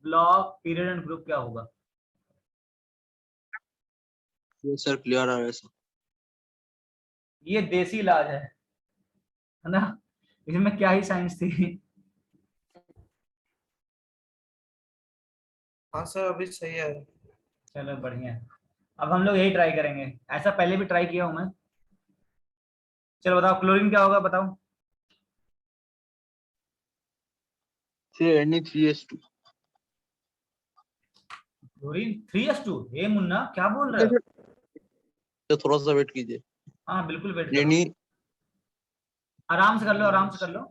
Block period and group क्या होगा? ये सर क्लियर है सर। ये देसी इलाज है ना, इसमें क्या ही साइंस थी। हाँ सर अभी सही है। चलो बढ़िया है। अब हम लोग यही ट्राई करेंगे, ऐसा पहले भी ट्राई किया हूं मैं। चलो बताओ क्लोरीन क्या होगा, बताओ। Na3H2। Chlorine 3s2? हे मुन्ना क्या बोल रहे हो? तो थोड़ा सा वेट कीजिए। हाँ बिल्कुल वेट करो, नहीं आराम से कर लो, आराम से कर लो।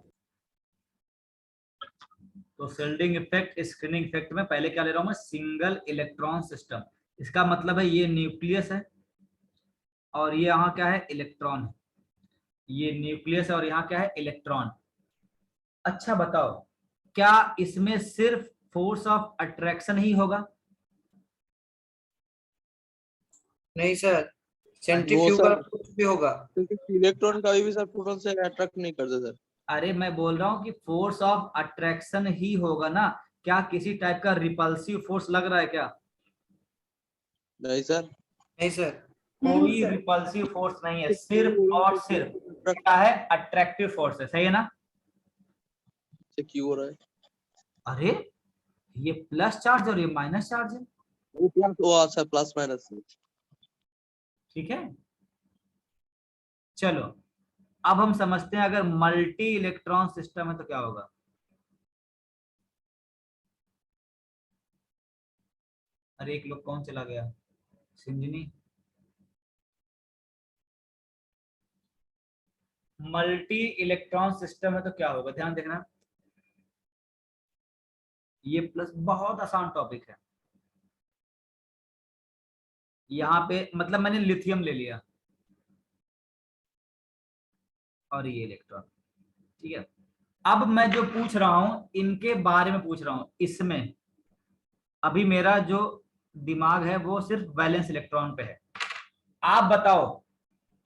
तो शिल्डिंग इफेक्ट, स्क्रीनिंग इफेक्ट में पहले क्या ले रहा हूं मैं, सिंगल इलेक्ट्रॉन सिस्टम। इसका मतलब है ये न्यूक्लियस है और ये यहाँ क्या है, इलेक्ट्रॉन है। ये न्यूक्लियस है और यहाँ क्या है, इलेक्ट्रॉन। अच्छा बताओ, क्या इसमें सिर्फ फोर्स ऑफ अट्रैक्शन ही होगा? नहीं सर, वो सेंट्रीफ्यूगल सर कुछ भी होगा। क्योंकि इलेक्ट्रॉन का भी सर प्रोटॉन से अट्रैक्ट नहीं करते सर। अरे मैं बोल रहा हूँ कि फोर्स ऑफ अट्रैक्शन ही होगा ना, क्या किसी टाइप का रिपल्सिव फोर्स लग रहा है क्या? नहीं सर। नहीं सर। कोई रिपल्सिव फोर्स नहीं है, सिर्फ और सिर्फ क्या है, अट्रैक्टिव फोर्स है, सही है ना? क्यों हो रहा है? अरे ये प्लस चार्ज और ये माइनस चार्ज है, वो प्लस वो अच्छा प्लस माइनस। ठीक है। चलो अब हम समझते हैं अगर मल्टी इलेक्ट्रॉन सिस्टम है तो क्या होगा। अरे एक लोग कौन चला गया, सिंजनी। मल्टी इलेक्ट्रॉन सिस्टम है तो क्या होगा, ध्यान देखना। ये प्लस बहुत आसान टॉपिक है, यहाँ पे मतलब मैंने लिथियम ले लिया और ये इलेक्ट्रॉन, ठीक है। अब मैं जो पूछ रहा हूं इनके बारे में पूछ रहा हूं, इसमें अभी मेरा जो दिमाग है वो सिर्फ वैलेंस इलेक्ट्रॉन पे है। आप बताओ,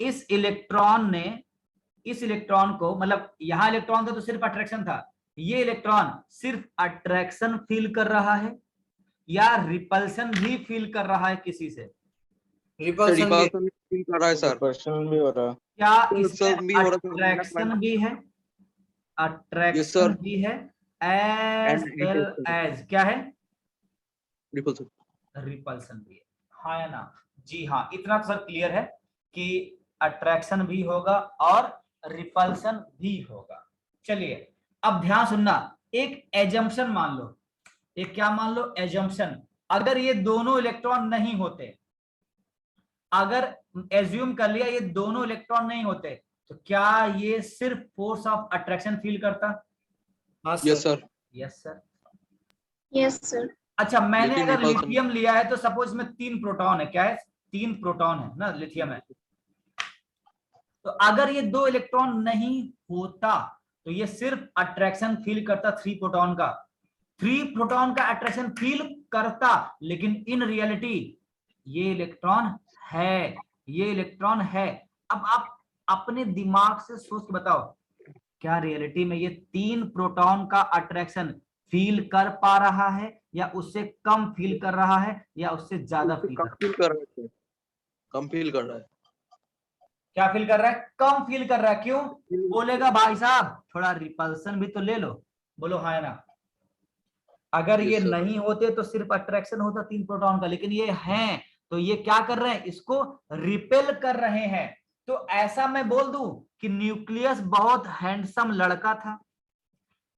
इस इलेक्ट्रॉन ने, इस इलेक्ट्रॉन को, मतलब यहां इलेक्ट्रॉन था तो सिर्फ अट्रैक्शन था, ये इलेक्ट्रॉन सिर्फ अट्रैक्शन फील कर रहा है या रिपल्शन भी फील कर रहा है किसी से? रिपल्सन भी। फील कर रहा है सर। पर्सन भी हो रहा है। क्या रिपल्सन भी इसमें हो रहा है। अट्रैक्शन भी है, यस अट्रैक्शन सर। भी है, एज एंड वेल एज क्या है, रिपल्सन। रिपल्सन भी है। हाँ या ना? जी हाँ, इतना तो सर क्लियर है कि अट्रैक्शन भी होगा और रिपल्सन भी होगा। चलिए अब ध्यान सुनना, एक एजम्पशन मान लो, एक क्या मान लो, एजम्पशन। अगर ये दोनों इलेक्ट्रॉन नहीं होते, अगर एज्यूम कर लिया ये दोनों इलेक्ट्रॉन नहीं होते, तो क्या ये सिर्फ फोर्स ऑफ अट्रैक्शन फील करता? हाँ yes sir. Sir. Yes sir. Yes sir. अच्छा मैंने लेकिन अगर रिपल्सन। लिथियम लिया है तो सपोज में 3 प्रोटॉन है, क्या है, 3 प्रोटॉन है ना, लिथियम है। तो अगर ये 2 इलेक्ट्रॉन नहीं होता तो ये सिर्फ अट्रैक्शन फील करता 3 प्रोटॉन का, 3 प्रोटॉन का अट्रैक्शन फील करता, लेकिन इन रियलिटी ये इलेक्ट्रॉन है, ये इलेक्ट्रॉन है। अब आप अपने दिमाग से सोच के बताओ, क्या रियलिटी में ये 3 प्रोटॉन का अट्रैक्शन फील कर पा रहा है या उससे कम फील कर रहा है या उससे ज्यादा फील कर रहा है? कम फील कर रहा है। कम फील कर रहा है। क्या फील कर रहा है, कम फील कर रहा है। क्यों बोलेगा भाई साहब, थोड़ा रिपल्सन भी तो ले लो, बोलो हाँ ना। अगर ये Yes, sir. नहीं होते तो सिर्फ अट्रैक्शन होता 3 प्रोटॉन का, लेकिन ये हैं तो ये क्या कर रहे हैं, इसको रिपेल कर रहे हैं। तो ऐसा मैं बोल दूं कि न्यूक्लियस बहुत हैंडसम लड़का था,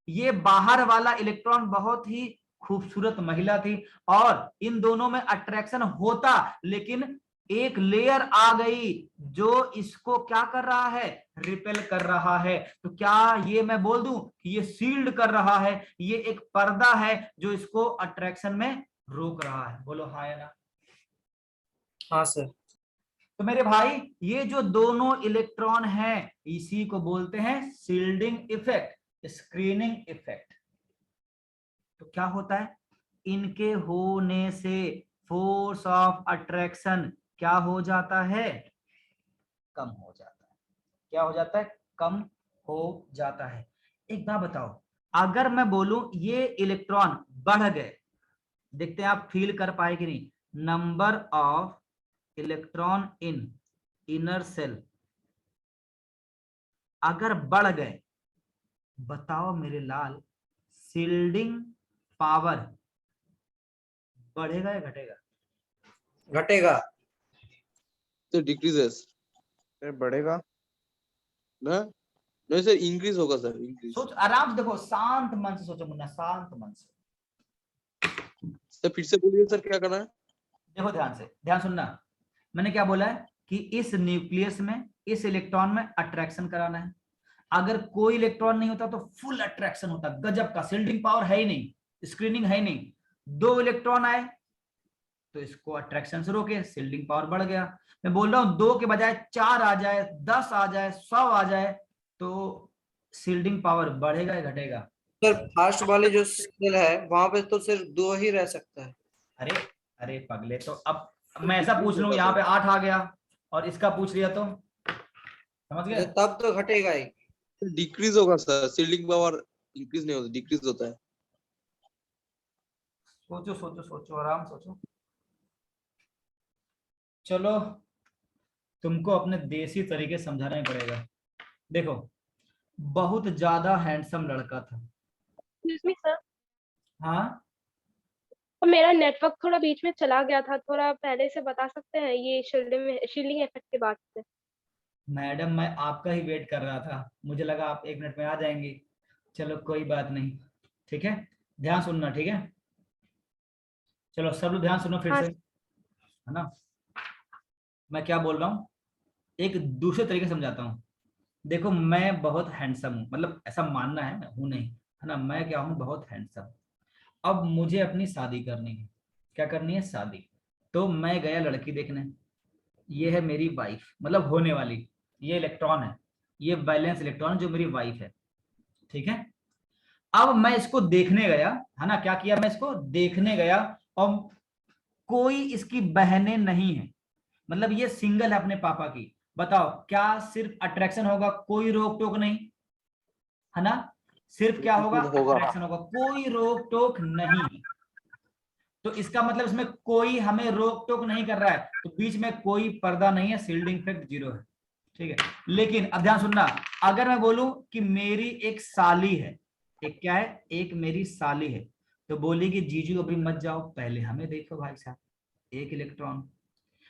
ये बाहर वाला इलेक्ट्रॉन बहुत ही खूबसूरत महिला थी, और इन दोनों में अट्रैक्शन होता, लेकिन एक लेयर आ गई जो इसको क्या कर रहा है, रिपेल कर रहा है। तो क्या ये मैं बोल दूं कि ये सील्ड कर रहा है, ये एक पर्दा है जो इसको अट्रैक्शन में रोक रहा है? बोलो हाँ या ना। हाँ सर। तो मेरे भाई ये जो दोनों इलेक्ट्रॉन हैं इसी को बोलते हैं सील्डिंग इफेक्ट, स्क्रीनिंग इफेक्ट। तो क्या होता है, इनके होने से फोर्स ऑफ अट्रैक्शन क्या हो जाता है, कम हो जाता है। क्या हो जाता है, कम हो जाता है। एक बात बताओ, अगर मैं बोलूं ये इलेक्ट्रॉन बढ़ गए देखते हैं आप फील कर पाए कि नहीं। Number of electron in inner shell अगर बढ़ गए, बताओ मेरे लाल, शील्डिंग पावर बढ़ेगा या घटेगा? घटेगा। तो डिक्रीजेस सर बढ़ेगा। ना, नहीं सर इंक्रीज होगा सर, इंक्रीज। सोच आराम से, देखो शांत मन से सोचो मुन्ना, शांत मन से। सर फिर से बोलिए सर, क्या करना है? देखो ध्यान से, ध्यान सुनना। मैंने क्या बोला है कि इस न्यूक्लियस में, इस इलेक्ट्रॉन में अट्रैक्शन कराना है। अगर कोई इलेक्ट्रॉन नहीं होता तो फुल अट्रैक्शन होता, गजब का, शील्डिंग पावर है ही नहीं, स्क्रीनिंग है ही नहीं। 2 इलेक्ट्रॉन आए तो इसको अट्रैक्शन से रोके, शील्डिंग पावर बढ़ गया। मैं बोल रहा हूं 2 के बजाय 4 आ जाए, 10 आ जाए, 100 आ जाए, तो शील्डिंग पावर बढ़ेगा या घटेगा? सर फास्ट वाली जो सेल है वहां पे तो सिर्फ 2 ही रह सकता है। अरे अरे पगले, तो अब मैं ऐसा पूछ लूं यहाँ पे 8 आ गया और इसका पूछ लिया तो समझ गए? तब तो घटेगा ही। डिक्रीज होगा सर, शील्डिंग पावर इंक्रीज नहीं होता, डिक्रीज होता है। सोचो सोचो सोचो, आराम सोचो। चलो तुमको अपने देसी तरीके समझाना ही पड़ेगा। देखो बहुत ज्यादा हैंडसम लड़का था। एक्सक्यूज मी सर, हाँ तो मेरा नेटवर्क थोड़ा बीच में चला गया था, थोड़ा पहले से बता सकते हैं ये शील्डिंग इफेक्ट के बाद से? मैडम, मैं आपका ही वेट कर रहा था, मुझे लगा आप 1 मिनट में आ जाएंगी। चलो कोई बात नहीं, ठीक है, ध्यान सुनना, ठीक है? चलो सब लोग ध्यान सुनो फिर हाँ। से, है ना? मैं क्या बोल रहा हूँ, एक दूसरे तरीके से समझाता हूँ। देखो मैं बहुत हैंडसम हूँ, मतलब ऐसा मानना है, मैं हूँ नहीं, है ना? मैं क्या हूँ, बहुत हैंडसम। अब मुझे अपनी शादी करनी है। क्या करनी है? शादी। तो मैं गया लड़की देखने, ये है मेरी वाइफ, मतलब होने वाली, ये इलेक्ट्रॉन है, ये बैलेंस इलेक्ट्रॉन जो मेरी वाइफ है, ठीक है? अब मैं इसको देखने गया, है ना? क्या किया, मैं इसको देखने गया और कोई इसकी बहनें नहीं है, मतलब ये सिंगल है अपने पापा की। बताओ क्या सिर्फ अट्रैक्शन होगा, कोई रोक टोक नहीं, है ना? सिर्फ क्या होगा? अट्रैक्शन होगा, कोई रोक टोक नहीं। तो इसका मतलब इसमें कोई हमें रोक टोक नहीं कर रहा है, तो बीच में कोई पर्दा नहीं है, शील्डिंग इफेक्ट 0 है, ठीक है? लेकिन अब ध्यान सुनना, अगर मैं बोलूं कि मेरी एक साली है, एक क्या है, एक मेरी साली है, तो बोली कि जीजू अभी मत जाओ, पहले हमें देखो भाई साहब, 1 इलेक्ट्रॉन।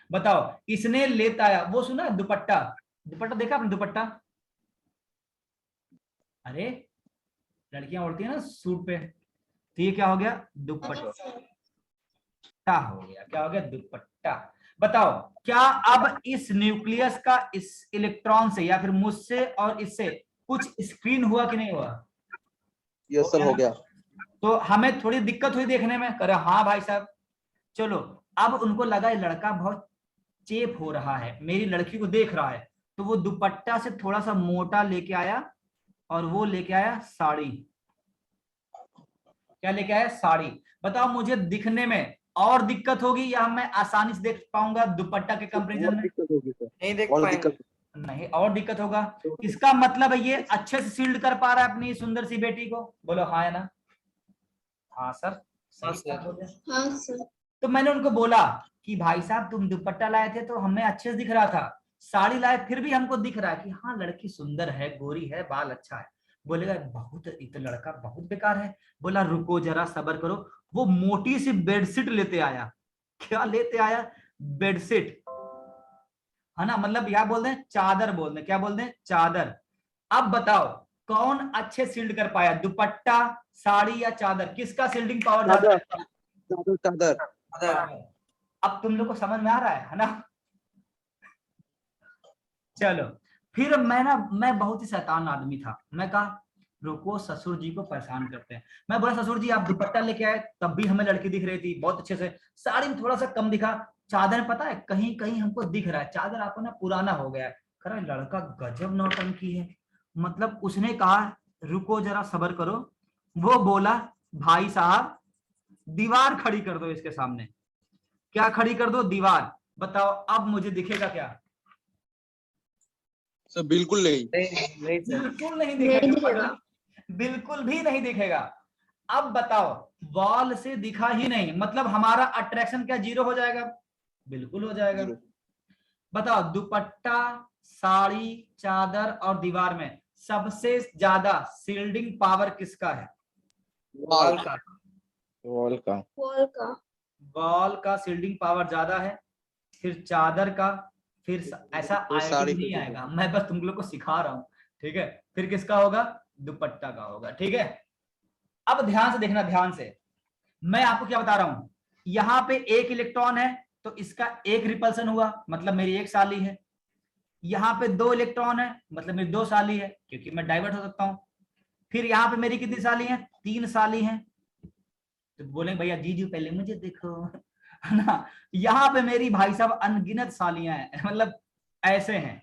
बताओ इसने लेता आया, वो सुना दुपट्टा, दुपट्टा देखा आपने दुपट्टा? अरे लड़कियां ओढ़ती है ना सूट पे, तो ये क्या हो गया? दुपट्टा हो गया। क्या हो गया? दुपट्टा। बताओ क्या अब इस न्यूक्लियस का इस इलेक्ट्रॉन से या फिर मुझसे और इससे कुछ स्क्रीन हुआ कि नहीं हुआ? यस सर, हो गया। तो हमें थोड़ी दिक्कत हुई देखने में, करे हाँ भाई साहब। चलो अब उनको लगा ये लड़का बहुत चेप हो रहा है, मेरी लड़की को देख रहा है, तो वो दुपट्टा से थोड़ा सा मोटा लेके आया और वो लेके आया साड़ी। क्या लेके आया? साड़ी। बताओ मुझे दिखने में और दिक्कत होगी या मैं आसानी से देख पाऊंगा दुपट्टा के कंपैरिजन में? दिक्कत होगी सर, नहीं देख और पाएंगे। दिक्कत। नहीं, और दिक्कत होगा। इसका मतलब है ये अच्छे से शील्ड कर पा रहा है अपनी सुंदर सी बेटी को। बोलो हाँ है ना? हाँ सर, हाँ सही बात सर। बोले। हाँ सर। तो मैंने उनको बोला कि भाई साहब तुम दुपट्टा लाए थे तो हमें अच्छे से दिख रहा था, साड़ी लाए फिर भी हमको दिख रहा है कि हाँ लड़की सुंदर है, गोरी है, बाल अच्छा है। बोलेगा बहुत, ये तो लड़का बहुत बेकार है। बोला रुको जरा सब्र करो, वो मोटी सी बेडशीट लेते आया। क्या लेते आया? बेडशीट, है ना? मतलब यहाँ बोल दें चादर, बोल दें क्या बोल दें? चादर। अब बताओ कौन अच्छे शील्ड कर पाया, दुपट्टा, साड़ी या चादर? किसका शील्डिंग पावर ज्यादा है? चादर, चादर। अब तुम लोग को समझ में आ रहा है ना? चलो फिर मैं बहुत ही शैतान आदमी था, मैं कहा रुको ससुर जी को परेशान करते हैं। मैं बोला ससुर जी आप दुपट्टा लेके आए तब भी हमें लड़की दिख रही थी बहुत अच्छे से, साड़ी में थोड़ा सा कम दिखा, चादर में पता है कहीं कहीं हमको दिख रहा है, चादर आपको ना पुराना हो गया है। कह रहा लड़का गजब नौटंकी है। मतलब उसने कहा रुको जरा सब्र करो, वो बोला भाई साहब दीवार खड़ी कर दो इसके सामने। क्या खड़ी कर दो? दीवार। बताओ अब मुझे दिखेगा क्या? सर बिल्कुल नहीं। नहीं सर। बिल्कुल नहीं नहीं दिखेगा, दिखेगा। बिल्कुल भी नहीं दिखेगा। अब बताओ, वॉल से दिखा ही नहीं, मतलब हमारा अट्रैक्शन क्या जीरो हो जाएगा? बिल्कुल हो जाएगा। Zero. बताओ, दुपट्टा, साड़ी, चादर और दीवार में सबसे ज्यादा सील्डिंग पावर किसका है? वॉल का। Wall का। वॉल का। वॉल का सील्डिंग पावर ज्यादा है, फिर चादर का, फिर ऐसा फिर आईडी साड़ी नहीं का। आएगा, मैं बस तुम लोग को सिखा रहा हूं, ठीक है? फिर किसका होगा? दुपट्टा का होगा, ठीक है? अब ध्यान से देखना, ध्यान से, मैं आपको क्या बता रहा हूं, यहां पे एक इलेक्ट्रॉन है तो इसका एक रिपल्सन हुआ, मतलब मेरी एक साली है। यहाँ पे दो इलेक्ट्रॉन है, मतलब मेरी दो साली है, क्योंकि मैं डाइवर्ट हो सकता हूं। फिर यहाँ पे मेरी कितनी साली है? तीन साली है। तो बोलेंगे भैया जीजू पहले मुझे देखो, है ना? यहाँ पे मेरी भाई साहब अनगिनत सालियां हैं, मतलब ऐसे हैं।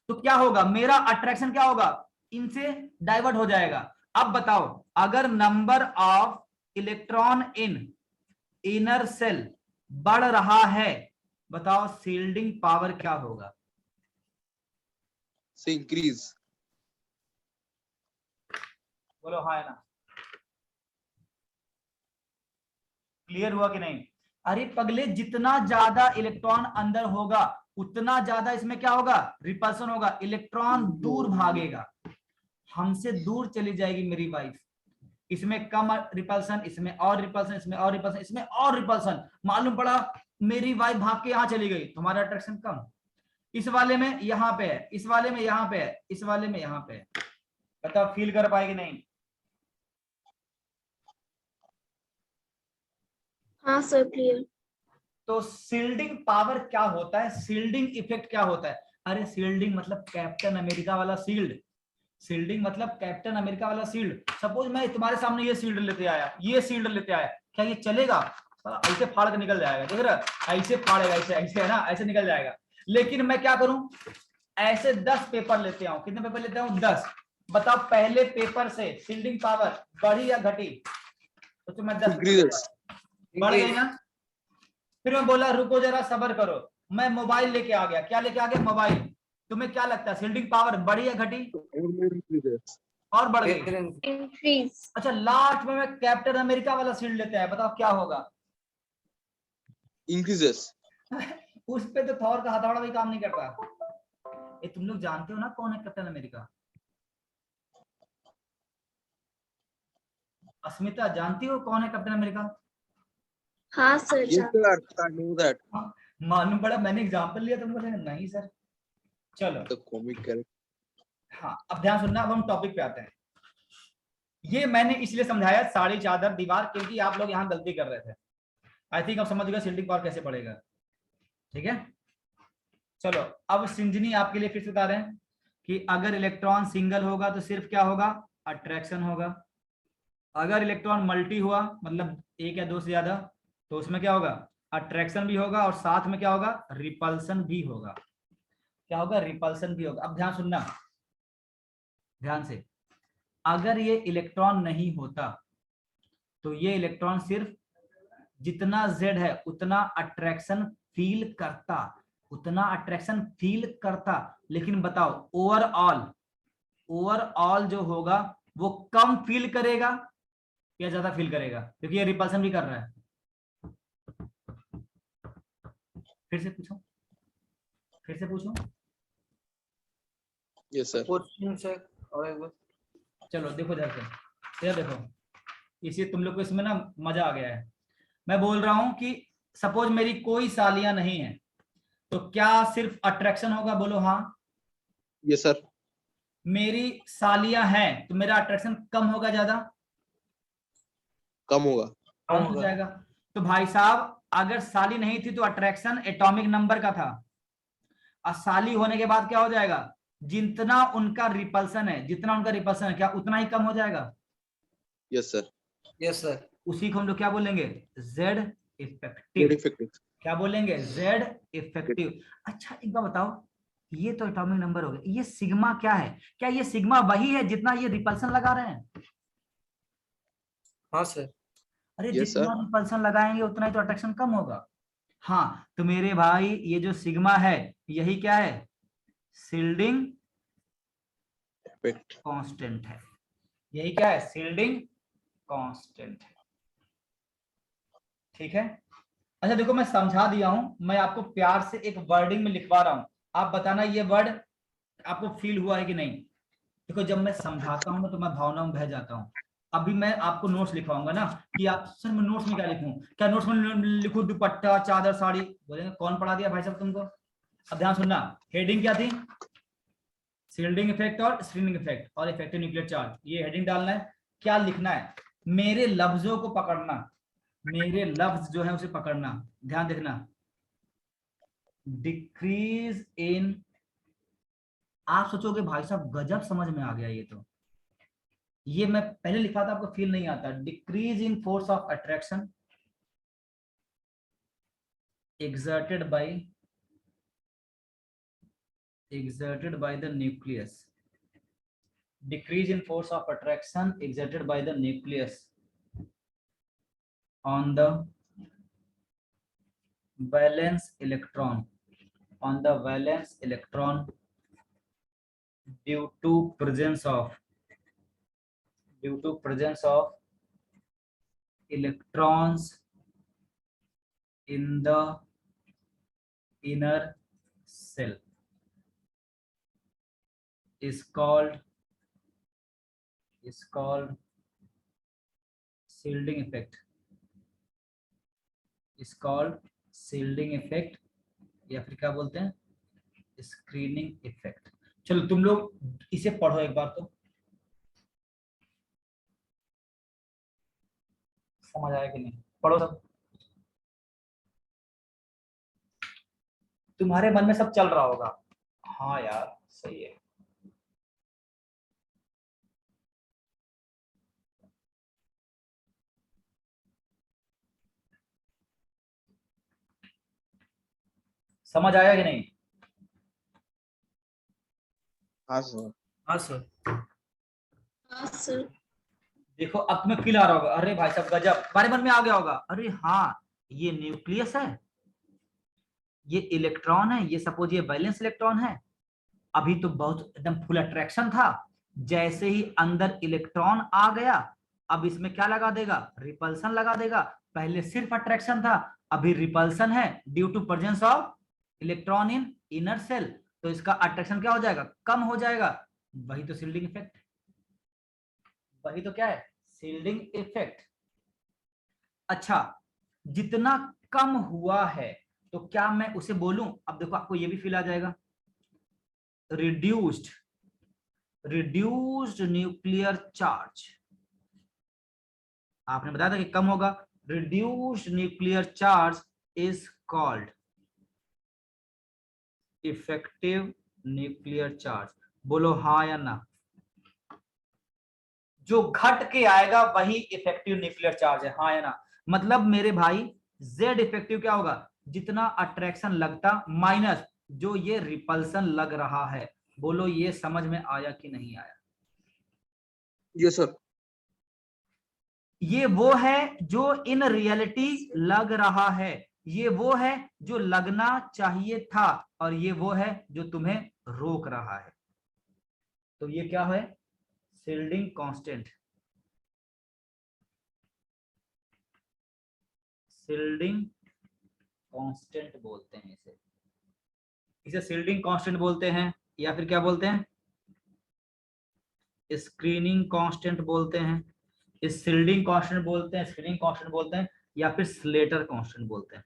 तो क्या होगा, मेरा अट्रैक्शन क्या होगा? इनसे डाइवर्ट हो जाएगा। अब बताओ, अगर number of electron in inner shell बढ़ रहा है, बताओ सील्डिंग पावर क्या होगा? से increase। बोलो हाँ है ना? क्लियर हुआ कि नहीं? अरे पगले, जितना ज्यादा इलेक्ट्रॉन अंदर होगा उतना ज्यादा इसमें क्या होगा? रिपल्सन होगा, इलेक्ट्रॉन दूर भागेगा, हमसे दूर चली जाएगी मेरी वाइफ। इसमें कम रिपल्सन, इसमें और रिपल्सन, इसमें और रिपल्सन, इसमें और रिपल्सन, मालूम पड़ा मेरी वाइफ भाग के यहां चली गई, तुम्हारा अट्रैक्शन कम। इस वाले में यहां पे है, इस वाले में यहां पे है, इस वाले में यहां पे है। बताओ फील कर पाएगी नहीं? हाँ सर, क्लियर। तो सील्डिंग पावर क्या होता है, सील्डिंग इफेक्ट क्या होता है? अरे सील्डिंग मतलब कैप्टन अमेरिका वाला सील्ड, सील्डिंग मतलब कैप्टन अमेरिका वाला सील्ड। सपोज मैं तुम्हारे सामने ये सील्ड लेते आया, ये सील्ड लेते आया, क्या ये चलेगा? ऐसे फाड़ के निकल जाएगा, देख रहा, ऐसे फाड़ेगा, ऐसे ऐसे है ना, ऐसे निकल जाएगा। लेकिन मैं क्या करूं, ऐसे 10 पेपर लेते आऊं। कितने पेपर लेते हूं? 10। बताओ पहले पेपर से सील्डिंग पावर बढ़ी या घटी? तो मैं 10 Increases। बढ़ गई ना? फिर मैं बोला रुको जरा सब्र करो, मैं मोबाइल लेके आ गया। क्या लेके आ गया? मोबाइल। तुम्हें क्या लगता है सील्डिंग पावर बढ़ी या घटी? Increases। और बढ़ गई। फिर इंक्रीज। अच्छा, लास्ट में मैं कैप्टन अमेरिका वाला सील्ड लेते आया, बताओ क्या होगा? Increases। उस पे तो थॉर का हथौड़ा भी काम नहीं करता। ये तुम लोग जानते हो ना कौन है कैप्टन अमेरिका? अस्मिता जानती हो कौन है कैप्टन अमेरिका? हाँ sir, Yes sir, I know that। मालूम पड़ा मैंने एग्जांपल लिया, तुम बोले नहीं सर। चलो The comic character। हाँ, अब ध्यान सुनना, अब हम टॉपिक पे आते हैं। ये मैंने इसलिए समझाया साड़ी, चादर, दीवार, क्योंकि आप लोग यहाँ गलती कर रहे थे। आई थिंक अब समझ गए सील्डिंग पावर कैसे बढ़ेगा, ठीक है? चलो अब सिंजनी आपके लिए फिर से बता रहे हैं कि अगर इलेक्ट्रॉन सिंगल होगा तो सिर्फ क्या होगा? अट्रैक्शन होगा। अगर इलेक्ट्रॉन मल्टी हुआ, मतलब एक या दो से ज्यादा, तो उसमें क्या होगा? अट्रैक्शन भी होगा और साथ में क्या होगा? रिपल्सन भी होगा। क्या होगा? रिपल्सन भी होगा। अब ध्यान सुनना, ध्यान से, अगर ये इलेक्ट्रॉन नहीं होता तो ये इलेक्ट्रॉन सिर्फ जितना Z है उतना अट्रैक्शन फील करता, उतना अट्रैक्शन फील करता। लेकिन बताओ ओवरऑल, ओवरऑल जो होगा वो कम फील करेगा या ज्यादा फील करेगा? क्योंकि ये रिपल्सन भी कर रहा है। फिर से पूछो, फिर से पूछो। Yes sir। क्वेश्चन से और एक बार। चलो देखो ध्यान से, ये देखो, इसी तुम लोग को इसमें ना मजा आ गया है। मैं बोल रहा हूं कि सपोज मेरी कोई सालियां नहीं है, तो क्या सिर्फ अट्रैक्शन होगा? बोलो हाँ। Yes sir। मेरी सालियां हैं तो मेरा अट्रैक्शन कम होगा ज्यादा? कम होगा। कम हो जाएगा। तो भाई साहब अगर साली नहीं थी तो अट्रैक्शन एटॉमिक नंबर का था, और साली होने के बाद क्या हो जाएगा? जितना उनका रिपल्सन है, जितना उनका रिपल्सन है क्या उतना ही कम हो जाएगा? Yes sir। Yes sir. उसी को हम लोग क्या बोलेंगे? Z effective. Effective। क्या बोलेंगे? Z effective. अच्छा एक बार बताओ, ये तो एटॉमिक नंबर हो गया, ये सिग्मा क्या है? क्या ये सिग्मा वही है जितना ये रिपल्सन लगा रहे हैं? हाँ सर। अरे Yes जितना sir। रिपल्सन लगाएंगे उतना ही तो अट्रैक्शन कम होगा। हाँ तो मेरे भाई ये जो सिग्मा है यही क्या है? Shielding Effect। कांस्टेंट है। यही क्या है? सील्डिंग कांस्टेंट है। ठीक है, अच्छा देखो मैं समझा दिया हूं, मैं आपको प्यार से एक वर्डिंग में लिखवा रहा हूं, आप बताना ये वर्ड आपको फील हुआ है कि नहीं। देखो जब मैं समझाता हूं ना तो मैं भावनाओं में बह जाता हूं। अभी मैं आपको नोट्स लिखवाऊंगा ना कि आप सर मैं नोट्स में क्या लिखूं, क्या नोट्स में लिखूं दुपट्टा चादर साड़ी, बोलेंगे कौन पढ़ा दिया भाई साहब तुमको। अब ध्यान सुनना, हेडिंग क्या थी, शील्डिंग इफेक्ट और स्क्रीनिंग इफेक्ट और इफेक्टिव न्यूक्लियर चार्ज, ये हेडिंग डालना है। क्या लिखना है, मेरे लफ्जों को पकड़ना, मेरे लफ्ज जो है उसे पकड़ना, ध्यान देखना। डिक्रीज इन, आप सोचोगे भाई साहब गजब समझ में आ गया ये तो, ये मैं पहले लिखा था आपको फील नहीं आता। Decrease in force of attraction exerted by the nucleus, decrease in force of attraction exerted by the nucleus on the valence electron, on the valence electron due to presence of electrons in the inner cell is called shielding effect, is called shielding effect, या फिर क्या बोलते हैं, screening effect. चलो तुम लोग इसे पढ़ो एक बार तो, समझ आया कि नहीं, पढ़ो सब, तुम्हारे मन में सब चल रहा होगा। हाँ यार सही है। समझ आया कि नहीं। हाँ सर। हाँ सर। हाँ सर। देखो अब तुम्हें फील आ रहा होगा, अरे भाई साहब गजब, हमारे मन में आ गया होगा, अरे हाँ ये न्यूक्लियस है, ये इलेक्ट्रॉन है, ये सपोज ये वैलेंस इलेक्ट्रॉन है, अभी तो बहुत एकदम फुल अट्रैक्शन था, जैसे ही अंदर इलेक्ट्रॉन आ गया अब इसमें क्या लगा देगा, रिपल्सन लगा देगा। पहले सिर्फ अट्रैक्शन था, अभी रिपल्सन है due to presence of electron in inner shell, तो इसका अट्रैक्शन क्या हो जाएगा, कम हो जाएगा। वही तो शील्डिंग इफेक्ट, वही तो क्या है, शील्डिंग इफेक्ट। अच्छा जितना कम हुआ है तो क्या मैं उसे बोलूं, अब देखो आपको ये भी फील आ जाएगा, reduced न्यूक्लियर चार्ज, आपने बताया था कि कम होगा, reduced nuclear charge is called effective nuclear charge. बोलो हाँ या ना, जो घट के आएगा वही इफेक्टिव न्यूक्लियर चार्ज है, हाँ या ना। मतलब मेरे भाई Z इफेक्टिव क्या होगा, जितना अट्रैक्शन लगता माइनस जो ये रिपल्सन लग रहा है। बोलो ये समझ में आया कि नहीं आया। Yes sir. ये वो है जो इन रियलिटी लग रहा है, ये वो है जो लगना चाहिए था, और ये वो है जो तुम्हें रोक रहा है। तो ये क्या है, शील्डिंग कांस्टेंट, शील्डिंग कांस्टेंट बोलते हैं इसे, शील्डिंग कांस्टेंट बोलते हैं, या फिर क्या बोलते हैं, स्क्रीनिंग कांस्टेंट बोलते हैं, इस शील्डिंग कांस्टेंट बोलते हैं, स्क्रीनिंग कांस्टेंट बोलते हैं, या फिर स्लेटर कांस्टेंट बोलते हैं।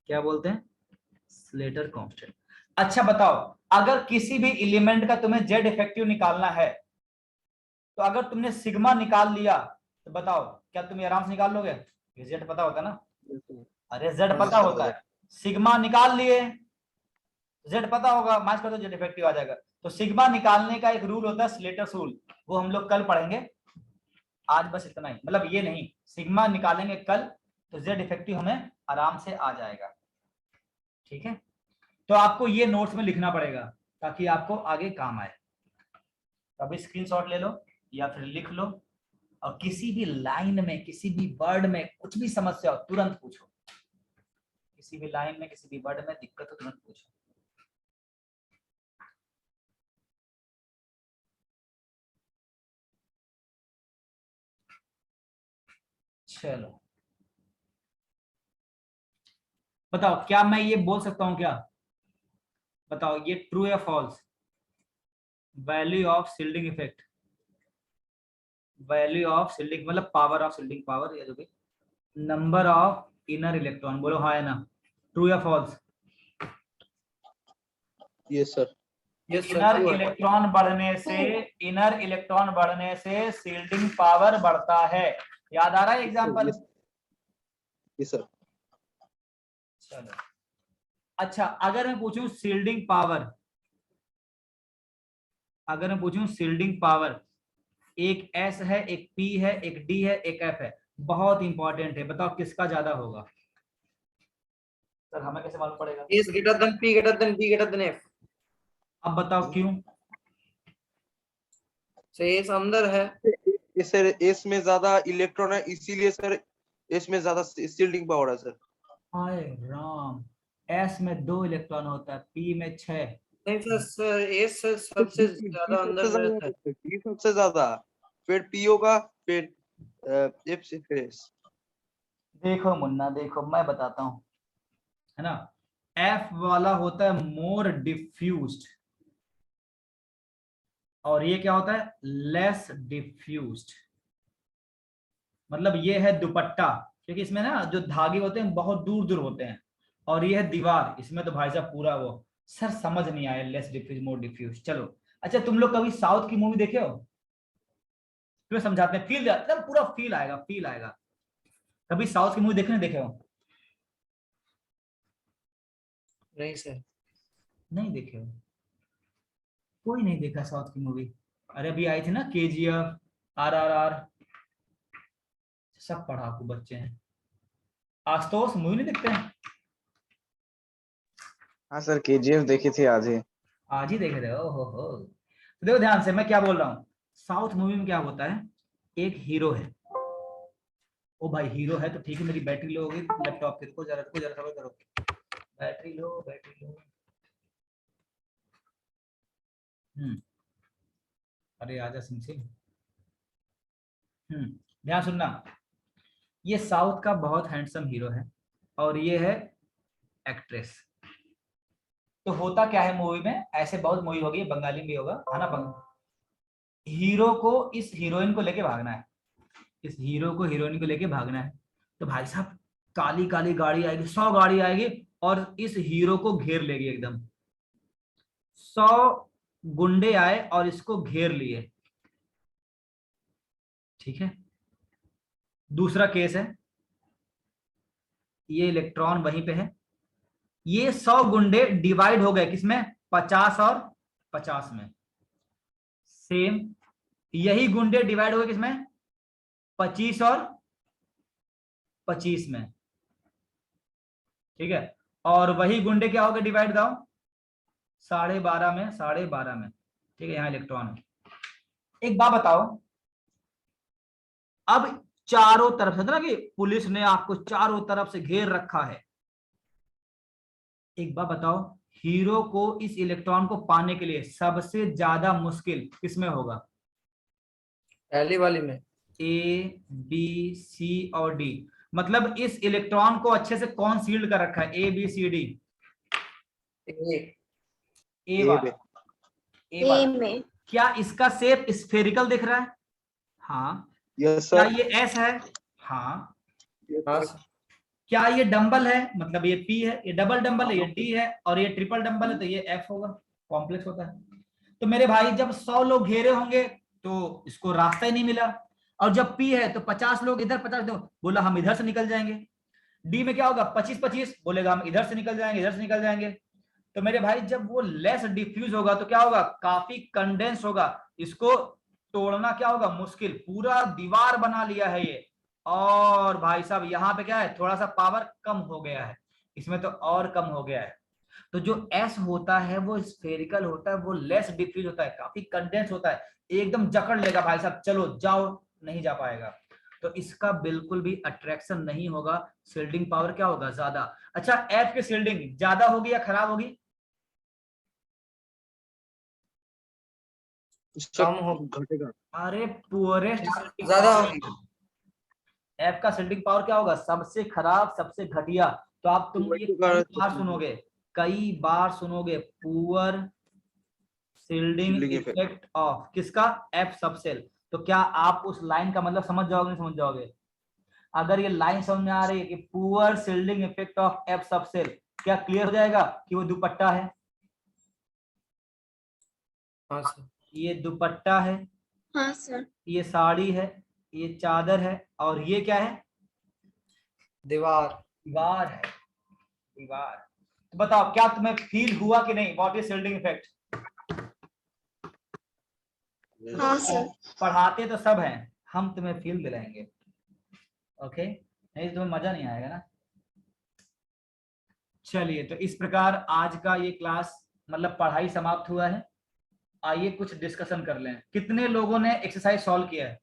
क्या बोलते हैं, स्लेटर कांस्टेंट। अच्छा बताओ, अगर किसी भी एलिमेंट का तुम्हें जेड इफेक्टिव निकालना है, तो अगर तुमने सिग्मा निकाल लिया तो बताओ क्या तुम आराम से निकाल लोगे, जेड पता होता ना, अरे जेड पता होता है, सिग्मा निकाल लिए, जेड पता होगा, माइनस कर दो जेड इफेक्टिव आ जाएगा। तो सिग्मा निकालने का एक रूल होता है स्लेटर्स रूल, वो हम लोग कल पढ़ेंगे, आज बस इतना ही, मतलब ये नहीं, सिग्मा निकालेंगे कल तो जेड इफेक्टिव हमें आराम से आ जाएगा। ठीक है, तो आपको ये नोट्स में लिखना पड़ेगा ताकि आपको आगे काम आए। अभी स्क्रीनशॉट ले लो या फिर लिख लो, और किसी भी लाइन में किसी भी वर्ड में कुछ भी समस्या हो तुरंत पूछो, किसी भी लाइन में किसी भी वर्ड में दिक्कत हो तुरंत पूछो। चलो बताओ, क्या मैं ये बोल सकता हूं क्या? बताओ ये ट्रू या false? Value of shielding effect, value of shielding मतलब पावर ऑफ शिल्डिंग पावर, या जो भी नंबर ऑफ इनर इलेक्ट्रॉन, बोलो हाँ या ना, ट्रू या false? Yes sir. Yes sir, inner true है। इलेक्ट्रॉन बढ़ने से, इनर इलेक्ट्रॉन बढ़ने से शिल्डिंग पावर बढ़ता है। याद आ रहा है एग्जांपल? Yes sir. चलो अच्छा, अगर मैं पूछूं शिल्डिंग पावर, अगर मैं पूछूं शिल्डिंग पावर, एक एस है, एक पी है, एक डी है, एक एफ है, बहुत इंपॉर्टेंट है, बताओ किसका ज्यादा होगा? सर हमें कैसे मालूम पड़ेगा? S greater than P greater than D greater than F। अब बताओ क्यों? से S अंदर है। इस सर एस में ज्यादा इलेक्ट्रॉन है, इसीलिए सर एस में ज्यादा शिल्डिंग पावर है सर। हाय राम, एस में 2 इलेक्ट्रॉन होता है, पी में 6। नहीं सर, सर S सबसे ज्यादा अंदर रहता है। डी सबसे ज्यादा, फिर पी होगा, फिर एफ से फिर एस। देखो मुन्ना, देखो मैं बताता हूं, है ना, एफ वाला होता है मोर डिफ्यूज्ड, और ये क्या होता है? Less diffused. मतलब ये है दुपट्टा, क्योंकि इसमें ना जो धागे होते हैं बहुत दूर दूर होते हैं, और ये है दीवार, इसमें तो भाई साहब पूरा वो। सर समझ नहीं आया, लेस डिफ्यूज मोर डिफ्यूज। चलो अच्छा, तुम लोग कभी साउथ की मूवी देखे हो? तुम्हें समझाते हैं, फील एकदम पूरा फील आएगा, फील आएगा। कभी साउथ की मूवी देखे हो? नहीं सर। नहीं देखे हो? कोई नहीं देखा साउथ की मूवी? अरे अभी आई थी ना केजीएफ, RRR, सब पढ़ाकू बच्चे हैं। आशुतोष मूवी नहीं देखते हैं? हाँ सर, केजीएफ देखी थी आज ही। आज ही देखे थे? ओहो हो। तो देखो ध्यान से, मैं क्या बोल रहा हूँ, साउथ मूवी में क्या होता है, एक हीरो है। ओ भाई हीरो है तो ठीक है, मेरी बैटरी लो होगी लैपटॉप की, रुको जरा सबर करो, बैटरी लो, बैटरी लो। अरे आजा सिंह। ध्यान सुनना, ये साउथ का बहुत हैंडसम हीरो है, और ये है एक्ट्रेस। तो होता क्या है मूवी में, ऐसे बहुत मूवी होगी, बंगाली में भी होगा, है ना, हीरो को इस हीरोइन को लेके भागना है, इस हीरो को हीरोइन को लेके भागना है। तो भाई साहब काली काली गाड़ी आएगी, 100 गाड़ी आएगी, और इस हीरो को घेर लेगी एकदम। 100 गुंडे आए और इसको घेर लिए, ठीक है। दूसरा केस है, ये इलेक्ट्रॉन वहीं पे है, ये 100 गुंडे डिवाइड हो गए किसमें, 50 और 50 में। सेम यही गुंडे डिवाइड हो गए किसमें, 25 और 25 में, ठीक है। और वही गुंडे क्या हो गए डिवाइड दाओ, 12.5 में, 12.5 में, ठीक है। यहाँ इलेक्ट्रॉन है। एक बात बताओ, अब चारों तरफ से ना कि पुलिस ने आपको चारों तरफ से घेर रखा है, एक बात बताओ, हीरो को इस इलेक्ट्रॉन को पाने के लिए सबसे ज्यादा मुश्किल किसमें होगा? पहली वाली में। A, B, C और D। मतलब इस इलेक्ट्रॉन को अच्छे से कौन सील्ड कर रखा है, A, B, C, D? ए वाला, ए वाला। में। क्या इसका शेप स्फेरिकल दिख रहा है? हाँ। यस क्या सर। ये S है? हाँ। हाँ सर। क्या ये डंबल है, मतलब ये P है, ये डबल डंबल है, ये D है, और ये ट्रिपल डंबल है तो ये F होगा, कॉम्प्लेक्स होता है। तो मेरे भाई जब 100 लोग घेरे होंगे तो इसको रास्ता ही नहीं मिला, और जब P है तो 50 लोग इधर, 50 दो, बोला हम इधर से निकल जाएंगे। D में क्या होगा, 25-25, बोलेगा हम इधर से निकल जाएंगे, इधर से निकल जाएंगे। तो मेरे भाई जब वो लेस डिफ्यूज होगा तो क्या होगा, काफी कंडेंस होगा, इसको तोड़ना क्या होगा, मुश्किल। पूरा दीवार बना लिया है ये, और भाई साहब यहाँ पे क्या है, थोड़ा सा पावर कम हो गया है, इसमें तो और कम हो गया है। तो जो एस होता है वो स्फेरिकल होता है, वो लेस डिफ्यूज होता है, काफी कंडेंस होता है, एकदम जकड़ लेगा भाई साहब, चलो जाओ, नहीं जा पाएगा। तो इसका बिल्कुल भी अट्रैक्शन नहीं होगा, शिल्डिंग पावर क्या होगा, ज्यादा। अच्छा एफ की शिल्डिंग ज्यादा होगी या खराब होगी? कम हो, घटेगा। अरे पुअरेस्ट ज्यादा होगी। एफ का शिल्डिंग पावर क्या होगा? सबसे खराब, सबसे घटिया। तो आप तुम ये कई बार सुनोगे poor shielding Shielding effect. Effect of किसका? F subshell. तो क्या आप उस लाइन का मतलब समझ जाओगे, नहीं समझ जाओगे? अगर ये लाइन समझ में आ रही है कि poor shielding effect of F subshell, क्या क्लियर हो जाएगा कि वो दुपट्टा है? हाँ सर। ये दुपट्टा है, हाँ सर। ये साड़ी है, ये चादर है, और ये क्या है? दीवार। दीवार है, दीवार। तो बताओ क्या तुम्हें फील हुआ कि नहीं? What is shielding effect? हाँ सर। पढ़ाते तो सब हैं, हम तुम्हें फील दिलाएंगे। ओके, नहीं तो तुम्हें मजा नहीं आएगा ना। चलिए, तो इस प्रकार आज का ये क्लास मतलब पढ़ाई समाप्त हुआ है। आइए कुछ डिस्कशन कर लें। कितने लोगों ने एक्सरसाइज सॉल्व किया है?